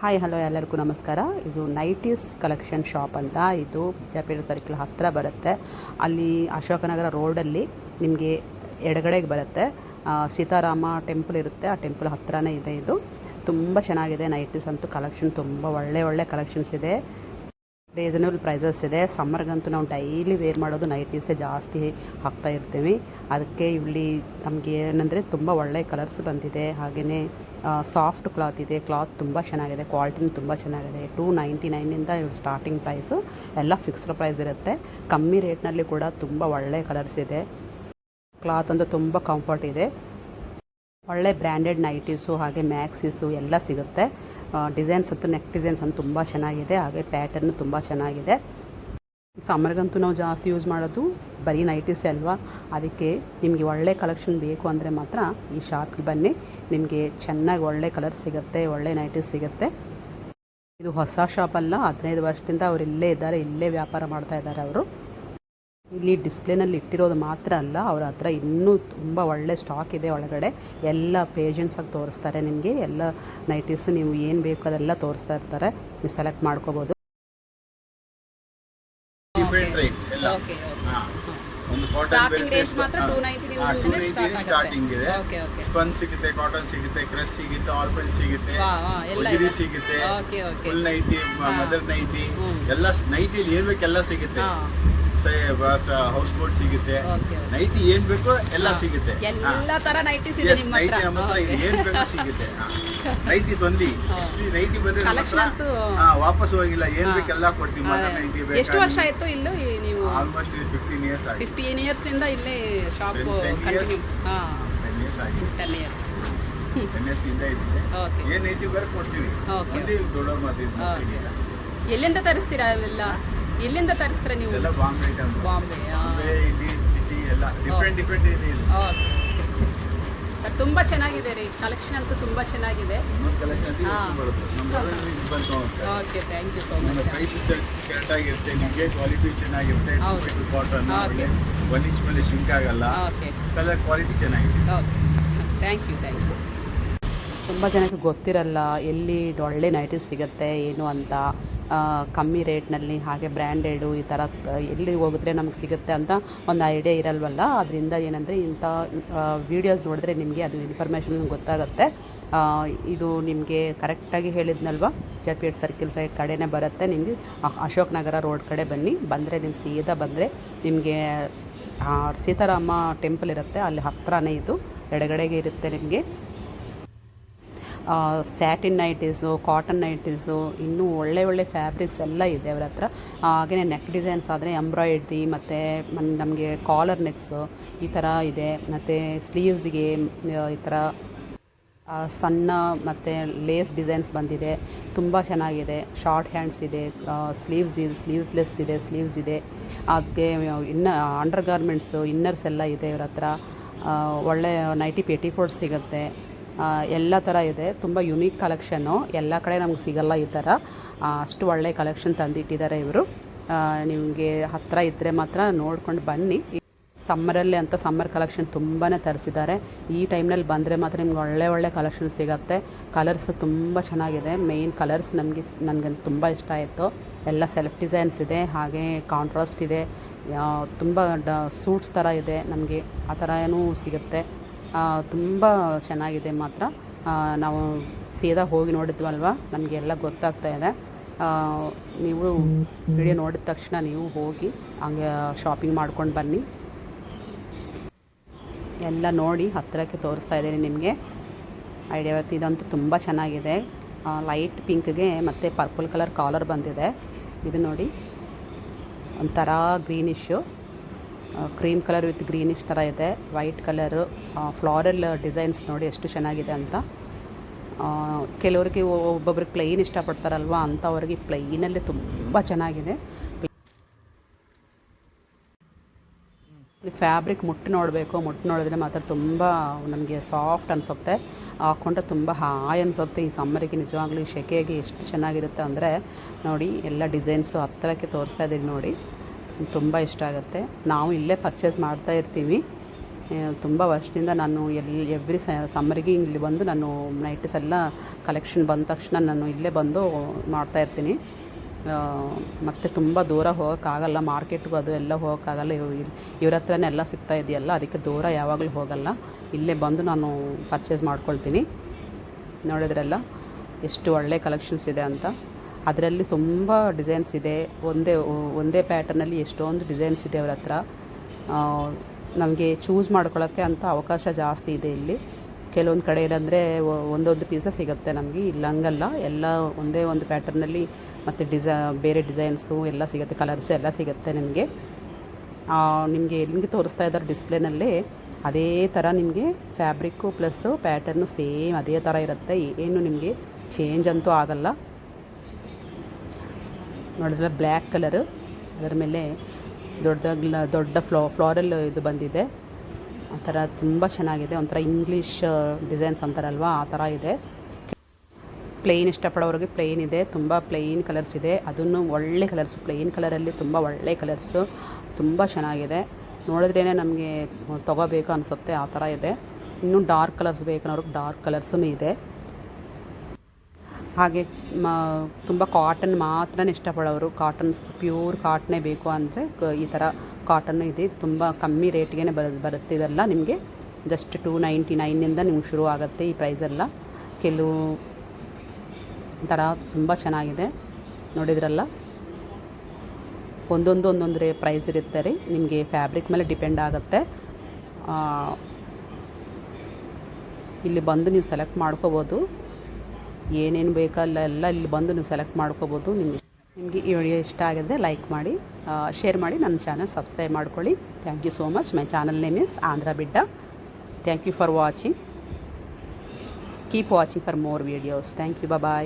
Hi hello ಎಲ್ಲರಿಗೂ ನಮಸ್ಕಾರ. ಇದು ನೈಟೀಸ್ ಕಲೆಕ್ಷನ್ ಶಾಪ್ ಅಂತ. ಇದು ವಿದ್ಯಾಪೀಠ ಸರ್ಕಲ್ ಹತ್ತಿರ ಬರುತ್ತೆ. ಅಲ್ಲಿ ಅಶೋಕನಗರ ರೋಡಲ್ಲಿ ನಿಮಗೆ ಎಡಗಡೆಗೆ ಬರುತ್ತೆ. ಸೀತಾರಾಮ ಟೆಂಪಲ್ ಇರುತ್ತೆ, ಆ ಟೆಂಪಲ್ ಹತ್ತಿರನೇ ಇದೆ. ಇದು ತುಂಬ ಚೆನ್ನಾಗಿದೆ. ನೈಟೀಸ್ ಅಂತೂ ಕಲೆಕ್ಷನ್ ತುಂಬ ಒಳ್ಳೆ ಕಲೆಕ್ಷನ್ಸ್ ಇದೆ. ರೀಸನಬಲ್ ಪ್ರೈಸಸ್ ಇದೆ. ಸಮ್ಮರ್ಗಂತೂ ನಾವು ಡೈಲಿ ವೇರ್ ಮಾಡೋದು ನೈಟೀಸೇ ಜಾಸ್ತಿ ಹಾಕ್ತಾ ಇರ್ತೀವಿ. ಅದಕ್ಕೆ ಇಲ್ಲಿ ನಮಗೆ ಏನಂದರೆ ತುಂಬ ಒಳ್ಳೆ ಕಲರ್ಸ್ ಬಂದಿದೆ. ಹಾಗೆಯೇ ಸಾಫ್ಟ್ ಕ್ಲಾತ್ ಇದೆ. ಕ್ಲಾತ್ ತುಂಬ ಚೆನ್ನಾಗಿದೆ, ಕ್ವಾಲಿಟಿನೂ ತುಂಬ ಚೆನ್ನಾಗಿದೆ. 299 ಸ್ಟಾರ್ಟಿಂಗ್ ಪ್ರೈಸು. ಎಲ್ಲ ಫಿಕ್ಸ್ಡ್ ಪ್ರೈಸ್ ಇರುತ್ತೆ. ಕಮ್ಮಿ ರೇಟ್ನಲ್ಲಿ ಕೂಡ ತುಂಬ ಒಳ್ಳೆ ಕಲರ್ಸ್ ಇದೆ. ಕ್ಲಾತ್ ಅಂತೂ ತುಂಬ ಕಂಫರ್ಟ್ ಇದೆ. ಒಳ್ಳೆ ಬ್ರ್ಯಾಂಡೆಡ್ ನೈಟೀಸು ಹಾಗೆ ಮ್ಯಾಕ್ಸೀಸು ಎಲ್ಲ ಸಿಗುತ್ತೆ. ಡಿಸೈನ್ಸ್ ಅಂತೂ ನೆಕ್ ಡಿಸೈನ್ಸ್ ಅಂತೂ ತುಂಬ ಚೆನ್ನಾಗಿದೆ. ಹಾಗೆ ಪ್ಯಾಟರ್ನು ತುಂಬ ಚೆನ್ನಾಗಿದೆ. ಸಮ್ಮರ್ಗಂತೂ ನಾವು ಜಾಸ್ತಿ ಯೂಸ್ ಮಾಡೋದು ಬರೀ ನೈಟೀಸೇ ಅಲ್ವಾ. ಅದಕ್ಕೆ ನಿಮಗೆ ಒಳ್ಳೆ ಕಲೆಕ್ಷನ್ ಬೇಕು ಅಂದರೆ ಮಾತ್ರ ಈ ಶಾಪ್ಗೆ ಬನ್ನಿ. ನಿಮಗೆ ಚೆನ್ನಾಗಿ ಒಳ್ಳೆ ಕಲರ್ ಸಿಗುತ್ತೆ, ಒಳ್ಳೆ ನೈಟೀಸ್ ಸಿಗುತ್ತೆ. ಇದು ಹೊಸ ಶಾಪ್ ಅಲ್ಲ, 15 ವರ್ಷದಿಂದ ಅವರು ಇಲ್ಲೇ ಇದ್ದಾರೆ, ಇಲ್ಲೇ ವ್ಯಾಪಾರ ಮಾಡ್ತಾ ಇದ್ದಾರೆ ಅವರು. ಇಲ್ಲಿ ಡಿಸ್ಪ್ಲೇನಲ್ಲಿ ಇಟ್ಟಿರೋದು ಮಾತ್ರ ಅಲ್ಲ, ಅವ್ರ ಹತ್ರ ಇನ್ನೂ ತುಂಬ ಒಳ್ಳೆ ಸ್ಟಾಕ್ ಇದೆ. ಒಳಗಡೆ ಎಲ್ಲ ಪೇಜೆನ್ಸಾಗಿ ತೋರಿಸ್ತಾರೆ ನಿಮಗೆ. ಎಲ್ಲ ನೈಟೀಸ್ ನೀವು ಏನು ಬೇಕು ಅದೆಲ್ಲ ತೋರಿಸ್ತಾ ಇರ್ತಾರೆ. ನೀವು ಸೆಲೆಕ್ಟ್ ಮಾಡ್ಕೋಬೋದು. ಸ್ಟಾರ್ಟಿಂಗ್ ಇದೆ. ಸ್ಪನ್ ಸಿಗುತ್ತೆ, ಕಾಟನ್ ಸಿಗುತ್ತೆ, ಕ್ರಶ್ ಸಿಗುತ್ತೆ, ಆಲ್ಪೈನ್ ಸಿಗುತ್ತೆ, ಹೊಲಿಗೆ ಸಿಗುತ್ತೆ, ಫುಲ್ ನೈಟಿ, ಮದರ್ ನೈಟಿ, ಎಲ್ಲ ನೈಟಿಲಿ ಏನ್ ಬೇಕು ಎಲ್ಲ ಸಿಗುತ್ತೆ. ಹೌಸ್ ಕೋಟ್ ಸಿಗುತ್ತೆ, ನೈಟಿ ಏನ್ ಬೇಕೋ ಎಲ್ಲ ಸಿಗುತ್ತೆ. ಎಲ್ಲ ತರ ನೈಟೀಸ್ ಇದೆ ನೈಟಿ ನಮ್ಮ ಹತ್ರ ಏನ್ ಬೇಕೋ ಸಿಗುತ್ತೆ. ನೈಟೀಸ್ ಒಂದಿ ನೈಟಿ ಬಂದ್ರೆ ವಾಪಸ್ ಹೋಗಿಲ್ಲ, ಏನ್ ಬೇಕೆಲ್ಲ ಕೊಡ್ತೀವಿ. ಮದರ್ ನೈಟಿ ಬೇಕು. ಎಷ್ಟು ವರ್ಷ ಆಯ್ತು ಇಲ್ಲೂ ನೀವು? ಆಲ್ಮೋಸ್ಟ್ 15 ಇಯರ್ಸ್ ಆಗಿದೆ. 15 ಇಯರ್ಸ್ ಇಂದ ಇಲ್ಲೇ ಶಾಪ್ ಕಂಟಿನ್ಯೂ. 10 ಇಯರ್ಸ್ ಆಗಿದೆ. 10 ಇಯರ್ಸ್ ಇಂದ ಇದೆ. ಏನ್ ನೈಟಿ ಬೇಕು ಕೊಡ್ತೀವಿ. ಒಂದೇ ದೊಡ್ಡ ಮಾತಿದೆ. ಎಲ್ಲಿಂದ ತರಿಸ್ತೀರಾ ಅವೆಲ್ಲ? ಎಲ್ಲಿಂದ ತರಿಸ್ತೀರಾ ನೀವು? ಎಲ್ಲ ಬಾಂಬೆ ಐಟಮ್. ಬಾಂಬೆ, ಇಲ್ಲಿ ಸಿಟಿ ಎಲ್ಲ ಡಿಫ್ರೆಂಟ್ ಇದೆ. ತುಂಬ ಚೆನ್ನಾಗಿದೆ ರೀ. ಕಲೆಕ್ಷನ್ ಅಂತೂ ತುಂಬ ಚೆನ್ನಾಗಿದೆ. Okay, thank you so much. Price correct ಆಗಿರುತ್ತೆ, ನಿಮಗೆ ಕ್ವಾಲಿಟಿ ಚೆನ್ನಾಗಿರುತ್ತೆ. ಕಾಟನ್ 1 ಇಂಚ್ ಮೇಲೆ ಶಿಂಕ್ ಆಗಲ್ಲ. ಕಲರ್ ಕ್ವಾಲಿಟಿ ಚೆನ್ನಾಗಿದೆ. Thank you. ತುಂಬ ಜನಕ್ಕೆ ಗೊತ್ತಿರಲ್ಲ ಎಲ್ಲಿ ಒಳ್ಳೆ ನೈಟೀಸ್ ಸಿಗುತ್ತೆ ಏನು ಅಂತ. ಕಮ್ಮಿ ರೇಟ್ನಲ್ಲಿ ಹಾಗೆ ಬ್ರ್ಯಾಂಡೆಡು ಈ ಥರ ಎಲ್ಲಿ ಹೋಗಿದ್ರೆ ನಮಗೆ ಸಿಗುತ್ತೆ ಅಂತ ಒಂದು ಐಡಿಯಾ ಇರಲ್ವಲ್ಲ. ಅದರಿಂದ ಏನಂದರೆ ಇಂಥ ವೀಡಿಯೋಸ್ ನೋಡಿದ್ರೆ ನಿಮಗೆ ಅದು ಇನ್ಫಾರ್ಮೇಷನ್ ಗೊತ್ತಾಗುತ್ತೆ. ಇದು ನಿಮಗೆ ಕರೆಕ್ಟಾಗಿ ಹೇಳಿದ್ನಲ್ವ, ವಿದ್ಯಾಪೀಠ ಸರ್ಕಲ್ ಸೈಡ್ ಕಡೆನೇ ಬರುತ್ತೆ. ನಿಮಗೆ ಅಶೋಕ್ ನಗರ ರೋಡ್ ಕಡೆ ಬನ್ನಿ. ಬಂದರೆ ನೀವು ಸೀದಾ ಬಂದರೆ ನಿಮಗೆ ಸೀತಾರಾಮ ಟೆಂಪಲ್ ಇರುತ್ತೆ, ಅಲ್ಲಿ ಹತ್ತಿರನೇ ಇದು ಎಡಗಡೆಗೆ ಇರುತ್ತೆ. ನಿಮಗೆ ಸ್ಯಾಟಿನ್ ನೈಟೀಸು, ಕಾಟನ್ ನೈಟೀಸು, ಇನ್ನೂ ಒಳ್ಳೆ ಫ್ಯಾಬ್ರಿಕ್ಸ್ ಎಲ್ಲ ಇದೆ ಅವ್ರ ಹತ್ರ. ಹಾಗೆಯೇ ನೆಕ್ ಡಿಸೈನ್ಸ್ ಆದರೆ ಎಂಬ್ರಾಯ್ಡ್ರಿ ಮತ್ತು ನಮಗೆ ಕಾಲರ್ ನೆಕ್ಸು ಈ ಥರ ಇದೆ. ಮತ್ತು ಸ್ಲೀವ್ಸ್ಗೆ ಈ ಥರ ಸಣ್ಣ ಮತ್ತು ಲೇಸ್ ಡಿಸೈನ್ಸ್ ಬಂದಿದೆ. ತುಂಬ ಚೆನ್ನಾಗಿದೆ. ಶಾರ್ಟ್ ಹ್ಯಾಂಡ್ಸ್ ಇದೆ, ಸ್ಲೀವ್ಸ್ಲೆಸ್ ಇದೆ, ಸ್ಲೀವ್ಸ್ ಇದೆ. ಹಾಗೆ ಅಂಡರ್ ಗಾರ್ಮೆಂಟ್ಸು, ಇನ್ನರ್ಸ್ ಎಲ್ಲ ಇದೆ ಇವ್ರ ಹತ್ರ. ಒಳ್ಳೆ ನೈಟಿ ಪೆಟಿಕೋಟ್ ಸಿಗುತ್ತೆ. ಎಲ್ಲ ಥರ ಇದೆ. ತುಂಬ ಯುನೀಕ್ ಕಲೆಕ್ಷನ್ನು. ಎಲ್ಲ ಕಡೆ ನಮ್ಗೆ ಸಿಗಲ್ಲ ಈ ಥರ. ಅಷ್ಟು ಒಳ್ಳೆ ಕಲೆಕ್ಷನ್ ತಂದಿಟ್ಟಿದ್ದಾರೆ ಇವರು. ನಿಮಗೆ ಹತ್ತಿರ ಇದ್ದರೆ ಮಾತ್ರ ನೋಡ್ಕೊಂಡು ಬನ್ನಿ. ಸಮ್ಮರಲ್ಲಿ ಅಂತ ಸಮ್ಮರ್ ಕಲೆಕ್ಷನ್ ತುಂಬಾ ತರಿಸಿದ್ದಾರೆ. ಈ ಟೈಮ್ನಲ್ಲಿ ಬಂದರೆ ಮಾತ್ರ ನಿಮ್ಗೆ ಒಳ್ಳೆ ಕಲೆಕ್ಷನ್ ಸಿಗುತ್ತೆ. ಕಲರ್ಸ್ ತುಂಬ ಚೆನ್ನಾಗಿದೆ. ಮೇಯ್ನ್ ಕಲರ್ಸ್ ನನಗೆ ತುಂಬ ಇಷ್ಟ ಆಯಿತು. ಎಲ್ಲ ಸೆಲ್ಫ್ ಡಿಸೈನ್ಸ್ ಇದೆ, ಹಾಗೆ ಕಾಂಟ್ರಾಸ್ಟ್ ಇದೆ. ತುಂಬ ಸೂಟ್ಸ್ ಥರ ಇದೆ, ನಮಗೆ ಆ ಥರ ಏನೂ ಸಿಗುತ್ತೆ. ತುಂಬ ಚೆನ್ನಾಗಿದೆ ಮಾತ್ರ. ನಾವು ಸೀದಾ ಹೋಗಿ ನೋಡಿದ್ವಲ್ವ, ನಮಗೆಲ್ಲ ಗೊತ್ತಾಗ್ತಾ ಇದೆ. ನೀವು ವಿಡಿಯೋ ನೋಡಿದ ತಕ್ಷಣ ನೀವು ಹೋಗಿ ಹಂಗೆ ಶಾಪಿಂಗ್ ಮಾಡ್ಕೊಂಡು ಬನ್ನಿ. ಎಲ್ಲ ನೋಡಿ ಹತ್ತಿರಕ್ಕೆ ತೋರಿಸ್ತಾ ಇದ್ದೀನಿ ನಿಮಗೆ ಐಡಿಯಾ ಇವತ್ತು. ಇದಂತೂ ತುಂಬ ಚೆನ್ನಾಗಿದೆ. ಲೈಟ್ ಪಿಂಕ್ಗೆ ಮತ್ತು ಪರ್ಪಲ್ ಕಲರ್ ಕಾಲರ್ ಬಂದಿದೆ. ಇದು ನೋಡಿ, ಒಂಥರ ಗ್ರೀನಿಶು, ಕ್ರೀಮ್ ಕಲರ್ ವಿತ್ ಗ್ರೀನಿಶ್ ಥರ ಇದೆ. ವೈಟ್ ಕಲರು, ಫ್ಲಾರಲ್ ಡಿಸೈನ್ಸ್ ನೋಡಿ ಎಷ್ಟು ಚೆನ್ನಾಗಿದೆ ಅಂತ. ಕೆಲವರಿಗೆ ಒಬ್ಬೊಬ್ರಿಗೆ ಪ್ಲೈನ್ ಇಷ್ಟಪಡ್ತಾರಲ್ವ, ಅಂಥವ್ರಿಗೆ ಪ್ಲೈನಲ್ಲಿ ತುಂಬ ಚೆನ್ನಾಗಿದೆ. ಫ್ಯಾಬ್ರಿಕ್ ಮುಟ್ಟು ನೋಡಿದ್ರೆ ಮಾತ್ರ ತುಂಬ ನಮಗೆ ಸಾಫ್ಟ್ ಅನಿಸುತ್ತೆ. ಹಾಕ್ಕೊಂಡ್ರೆ ತುಂಬ ಹಾಯ್ ಅನಿಸುತ್ತೆ. ಈ ಸಮ್ಮರಿಗೆ ನಿಜವಾಗ್ಲೂ ಸೆಕೆಗೆ ಎಷ್ಟು ಚೆನ್ನಾಗಿರುತ್ತೆ ಅಂದರೆ ನೋಡಿ. ಎಲ್ಲ ಡಿಸೈನ್ಸು ಹತ್ತಿರಕ್ಕೆ ತೋರಿಸ್ತಾ ಇದ್ದೀನಿ ನೋಡಿ, ತುಂಬ ಇಷ್ಟ ಆಗುತ್ತೆ. ನಾವು ಇಲ್ಲೇ ಪರ್ಚೇಸ್ ಮಾಡ್ತಾ ಇರ್ತೀವಿ. ತುಂಬ ವರ್ಷದಿಂದ ನಾನು ಎವ್ರಿ ಸಮ್ಮರ್ಗೆ ಇಲ್ಲಿ ಬಂದು ನಾನು ನೈಟೀಸ್ ಎಲ್ಲ ಕಲೆಕ್ಷನ್ ಬಂದ ತಕ್ಷಣ ನಾನು ಇಲ್ಲೇ ಬಂದು ಮಾಡ್ತಾಯಿರ್ತೀನಿ. ಮತ್ತು ತುಂಬ ದೂರ ಹೋಗೋಕ್ಕಾಗಲ್ಲ, ಮಾರ್ಕೆಟ್ಗೂ ಅದು ಎಲ್ಲ ಹೋಗೋಕ್ಕಾಗಲ್ಲ. ಇವ್ರ ಹತ್ರನೇ ಎಲ್ಲ ಸಿಗ್ತಾ ಇದೆಯಲ್ಲ, ಅದಕ್ಕೆ ದೂರ ಯಾವಾಗಲೂ ಹೋಗಲ್ಲ. ಇಲ್ಲೇ ಬಂದು ನಾನು ಪರ್ಚೇಸ್ ಮಾಡ್ಕೊಳ್ತೀನಿ. ನೋಡಿದ್ರಲ್ಲ ಎಷ್ಟು ಒಳ್ಳೆ ಕಲೆಕ್ಷನ್ಸ್ ಇದೆ ಅಂತ. ಅದರಲ್ಲಿ ತುಂಬ ಡಿಸೈನ್ಸ್ ಇದೆ. ಒಂದೇ ಪ್ಯಾಟರ್ನಲ್ಲಿ ಎಷ್ಟೊಂದು ಡಿಸೈನ್ಸ್ ಇದೆ ಅವ್ರ ಹತ್ರ. ನಮಗೆ ಚೂಸ್ ಮಾಡ್ಕೊಳ್ಳೋಕ್ಕೆ ಅಂತ ಅವಕಾಶ ಜಾಸ್ತಿ ಇದೆ ಇಲ್ಲಿ. ಕೆಲವೊಂದು ಕಡೆ ಏನಂದರೆ ಒಂದೊಂದು ಪೀಸ ಸಿಗುತ್ತೆ ನಮಗೆ, ಇಲ್ಲ ಹಂಗಲ್ಲ, ಎಲ್ಲ ಒಂದೇ ಒಂದು ಪ್ಯಾಟರ್ನಲ್ಲಿ ಮತ್ತು ಬೇರೆ ಡಿಸೈನ್ಸು ಎಲ್ಲ ಸಿಗುತ್ತೆ, ಕಲರ್ಸು ಎಲ್ಲ ಸಿಗುತ್ತೆ ನಿಮಗೆ. ಎಲ್ಲಿಗೆ ತೋರಿಸ್ತಾ ಇದ್ದಾರೆ ಡಿಸ್ಪ್ಲೇನಲ್ಲೇ ಅದೇ ಥರ ನಿಮಗೆ ಫ್ಯಾಬ್ರಿಕ್ಕು ಪ್ಲಸ್ಸು ಪ್ಯಾಟರ್ನು ಸೇಮ್ ಅದೇ ಥರ ಇರುತ್ತೆ. ಏನು ನಿಮಗೆ ಚೇಂಜ್ ಅಂತೂ ಆಗಲ್ಲ. ನೋಡಿದ್ರೆ ಬ್ಲ್ಯಾಕ್ ಕಲರು, ಅದರ ಮೇಲೆ ದೊಡ್ಡ ಫ್ಲೋರಲ್ ಇದು ಬಂದಿದೆ. ಆ ಥರ ತುಂಬ ಚೆನ್ನಾಗಿದೆ. ಒಂಥರ ಇಂಗ್ಲೀಷ್ ಡಿಸೈನ್ಸ್ ಅಂತಾರಲ್ವ, ಆ ಥರ ಇದೆ. ಪ್ಲೇನ್ ಇಷ್ಟಪಡೋರಿಗೆ ಪ್ಲೇನ್ ಇದೆ, ತುಂಬ ಪ್ಲೇನ್ ಕಲರ್ಸ್ ಇದೆ. ಅದನ್ನು ಒಳ್ಳೆ ಕಲರ್ಸು, ಪ್ಲೇನ್ ಕಲರಲ್ಲಿ ತುಂಬ ಒಳ್ಳೆ ಕಲರ್ಸು, ತುಂಬ ಚೆನ್ನಾಗಿದೆ. ನೋಡಿದ್ರೇ ನಮಗೆ ತೊಗೋಬೇಕು ಅನಿಸುತ್ತೆ, ಆ ಥರ ಇದೆ. ಇನ್ನೂ ಡಾರ್ಕ್ ಕಲರ್ಸ್ ಬೇಕನ್ನೋರಿಗೆ ಡಾರ್ಕ್ ಕಲರ್ಸೂ ಇದೆ. ಹಾಗೆ ತುಂಬ ಕಾಟನ್ ಮಾತ್ರ ಇಷ್ಟಪಡೋರು, ಕಾಟನ್ ಪ್ಯೂರ್ ಕಾಟನ್ನೇ ಬೇಕು ಅಂದರೆ ಈ ಥರ ಕಾಟನ್ನು ಇದೆ. ತುಂಬ ಕಮ್ಮಿ ರೇಟ್ಗೆ ಬರುತ್ತೆ ಇವೆಲ್ಲ ನಿಮಗೆ. ಜಸ್ಟ್ 299 ನಿಮ್ಗೆ ಶುರು ಆಗುತ್ತೆ ಈ ಪ್ರೈಸೆಲ್ಲ. ಕೆಲವು ಥರ ತುಂಬ ಚೆನ್ನಾಗಿದೆ. ನೋಡಿದ್ರಲ್ಲ, ಒಂದೊಂದು ಪ್ರೈಸ್ ಇರುತ್ತೆ ರೀ. ನಿಮಗೆ ಫ್ಯಾಬ್ರಿಕ್ ಮೇಲೆ ಡಿಪೆಂಡ್ ಆಗುತ್ತೆ. ಇಲ್ಲಿ ಬಂದು ನೀವು ಸೆಲೆಕ್ಟ್ ಮಾಡ್ಕೋಬೋದು, ಏನೇನು ಬೇಕಲ್ಲ ಎಲ್ಲ ಇಲ್ಲಿ ಬಂದು ನೀವು ಸೆಲೆಕ್ಟ್ ಮಾಡ್ಕೋಬೋದು. ನಿಮಗೆ ಈ ವಿಡಿಯೋ ಇಷ್ಟ ಆಗಿದ್ರೆ ಲೈಕ್ ಮಾಡಿ, ಶೇರ್ ಮಾಡಿ, ನನ್ನ ಚಾನಲ್ ಸಬ್ಸ್ಕ್ರೈಬ್ ಮಾಡ್ಕೊಳ್ಳಿ. Thank you so much. My channel name is Andhra Bidda. Thank you for watching. Keep watching for more videos. Thank you. Bye.